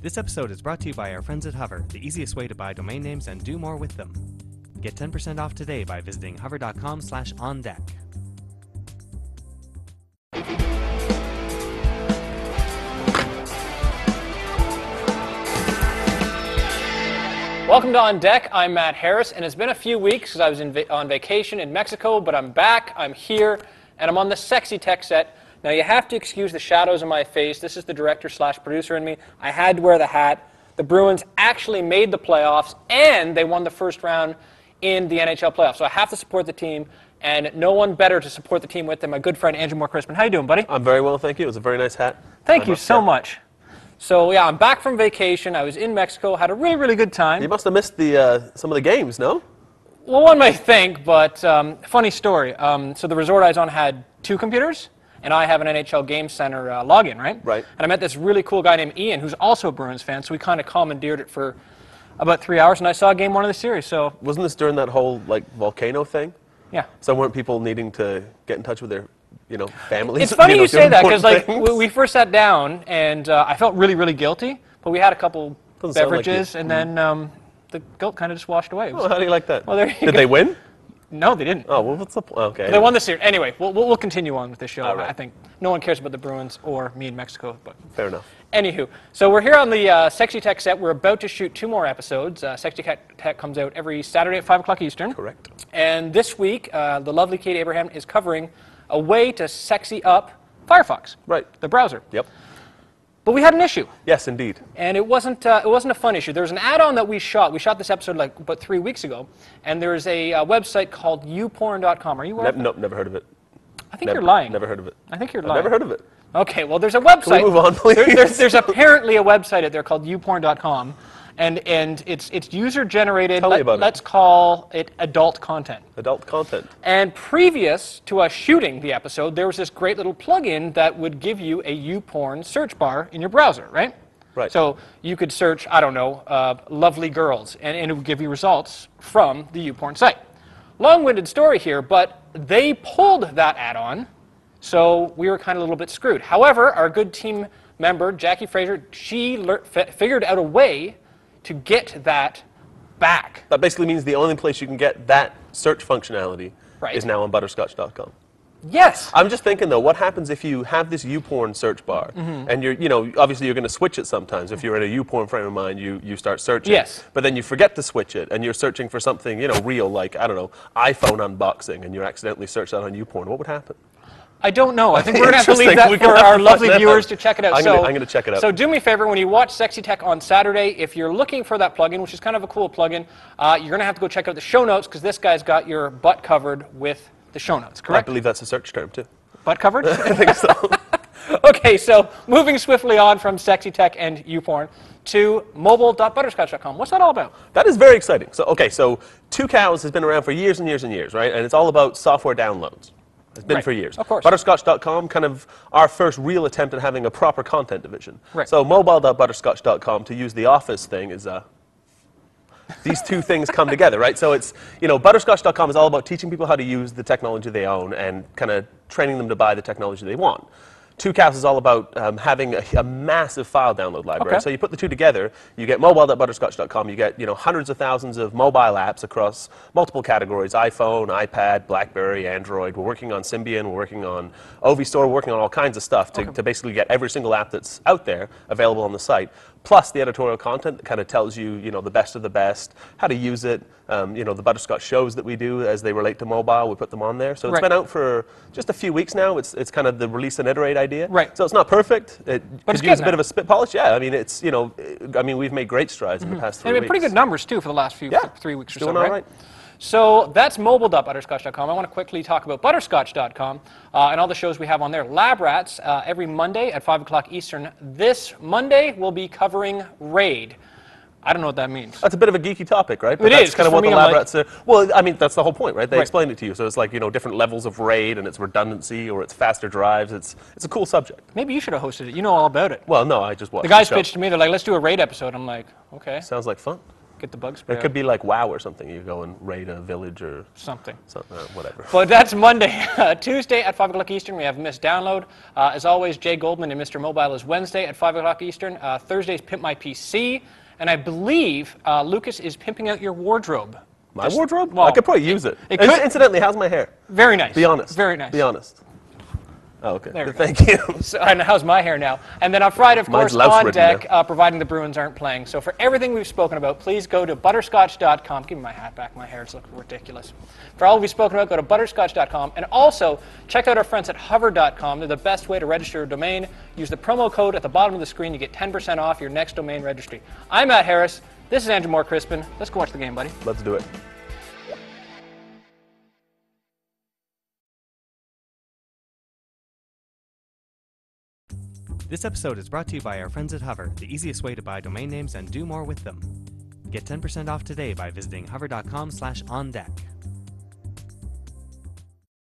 This episode is brought to you by our friends at Hover, the easiest way to buy domain names and do more with them. Get 10% off today by visiting hover.com/ondeck. Welcome to On Deck. I'm Matt Harris, and it's been a few weeks because I was on vacation in Mexico, but I'm back, I'm here, and I'm on the Sexy Tech set. Now, you have to excuse the shadows on my face. This is the director/producer in me. I had to wear the hat. The Bruins actually made the playoffs, and they won the first round in the NHL playoffs. So I have to support the team, and no one better to support the team with than my good friend Andrew Moore-Crispin. How you doing, buddy? I'm very well, thank you. It was a very nice hat. Thank you so much. So, yeah, I'm back from vacation. I was in Mexico, had a really, really good time. You must have missed some of the games, no? Well, one might think, but funny story. So the resort I was on had 2 computers, and I have an NHL Game Center login, right? Right. And I met this really cool guy named Ian, who's also a Bruins fan, so we kind of commandeered it for about 3 hours, and I saw Game 1 of the series, so... Wasn't this during that whole, volcano thing? Yeah. So weren't people needing to get in touch with their, families? It's funny you say that, because, things? we first sat down, and I felt really, really guilty, but we had a couple beverages, and then the guilt kind of just washed away. Oh, how do you like that? Well, there you Did they win? No, they didn't. Oh, well, what's the point? Okay. They won the series. Anyway, we'll continue on with this show. All right. I think no one cares about the Bruins or me in Mexico. But Fair enough. Anywho, so we're here on the Sexy Tech set. We're about to shoot 2 more episodes. Sexy Tech comes out every Saturday at 5 o'clock Eastern. Correct. And this week, the lovely Kate Abraham is covering a way to sexy up Firefox. Right. The browser. Yep. But we had an issue. Yes, indeed. And it wasn't a fun issue. There was an add-on that we shot. We shot this episode about 3 weeks ago. And there's a website called youporn.com. Are you aware of that? Nope, never heard of it. I think you're lying. Never heard of it. I think you're lying. Never heard of it. Okay, well, there's a website. Can we move on, please? There's apparently a website out there called youporn.com, and it's user-generated. Tell me about it. Let's call it adult content. Adult content. And previous to us shooting the episode, there was this great little plugin that would give you a YouPorn search bar in your browser, right? Right. So you could search, I don't know, lovely girls, and it would give you results from the YouPorn site. Long-winded story here, but they pulled that add-on, so we were kind of a little bit screwed. However, our good team member, Jackie Fraser, she figured out a way to get that back. That basically means the only place you can get that search functionality is now on butterscotch.com. Yes. I'm just thinking, though, what happens if you have this YouPorn search bar, and you're, obviously you're going to switch it sometimes. If you're in a YouPorn frame of mind, you start searching. Yes. But then you forget to switch it, and you're searching for something, real, like, I don't know, iPhone unboxing, and you accidentally search that on YouPorn. What would happen? I don't know. I think we're going to have to leave that for our lovely viewers to check it out. I'm going to check it out. So do me a favor, when you watch Sexy Tech on Saturday, if you're looking for that plugin, which is kind of a cool plugin, you're going to have to go check out the show notes, because this guy's got your butt covered with the show notes, correct? I believe that's a search term, too. Butt covered? I think so. Okay, so moving swiftly on from Sexy Tech and YouPorn to mobile.butterscotch.com. What's that all about? That is very exciting. So 2 Cows has been around for years and years and years, right? And it's all about software downloads. It's been for years. Of course. Butterscotch.com, kind of our first real attempt at having a proper content division. Right. So mobile.butterscotch.com, to use the Office thing, is these 2 things come together, right? So it's, butterscotch.com is all about teaching people how to use the technology they own and kind of training them to buy the technology they want. 2 Cows is all about having a massive file download library. Okay. So you put the 2 together, you get mobile.butterscotch.com, you get hundreds of thousands of mobile apps across multiple categories: iPhone, iPad, BlackBerry, Android. We're working on Symbian, we're working on OviStore, we're working on all kinds of stuff to basically get every single app that's out there available on the site. Plus the editorial content that kind of tells you, the best of the best, how to use it. The Butterscotch shows that we do as they relate to mobile, we put them on there. So it's been out for just a few weeks now. It's kind of the release and iterate idea. Right. So it's not perfect. It but could use a bit of a spit polish. Yeah, I mean, it's, we've made great strides in the past 3 weeks. And pretty good numbers, too, for the last 3 weeks or so, doing all right. So that's mobile.butterscotch.com. I want to quickly talk about butterscotch.com and all the shows we have on there. Lab Rats, every Monday at 5 o'clock Eastern. This Monday, we'll be covering RAID. I don't know what that means. That's a bit of a geeky topic, right? But it that's is, kind of what the me, Lab Rats are. Well, I mean, that's the whole point, right? They Right. explained it to you. So it's like, different levels of RAID, and it's redundancy, or it's faster drives. It's a cool subject. Maybe you should have hosted it. You know all about it. Well, no, I just watched The guys show. pitched to me. They're like, let's do a RAID episode. I'm like, okay. Sounds like fun. Get the bug spray. It could be like WoW or something. You go and raid a village or something. Whatever. But that's Monday. Tuesday at 5 o'clock Eastern, we have Miss Download. As always, Jay Goldman and Mr. Mobile is Wednesday at 5 o'clock Eastern. Thursday's Pimp My PC. And I believe Lucas is pimping out your wardrobe. My wardrobe? Well, I could probably use it. Incidentally, how's my hair? Very nice. Be honest. Very nice. Be honest. Oh, okay. There we go. Thank you. So, and how's my hair now? And then on Friday, of course, Mine's on louse-ridden deck, providing the Bruins aren't playing. So for everything we've spoken about, please go to butterscotch.com. Give me my hat back. My hair's looking ridiculous. For all we've spoken about, go to butterscotch.com. And also, check out our friends at hover.com. They're the best way to register a domain. Use the promo code at the bottom of the screen to get 10% off your next domain registry. I'm Matt Harris. This is Andrew Moore Crispin. Let's go watch the game, buddy. Let's do it. This episode is brought to you by our friends at Hover, the easiest way to buy domain names and do more with them. Get 10% off today by visiting hover.com/ondeck.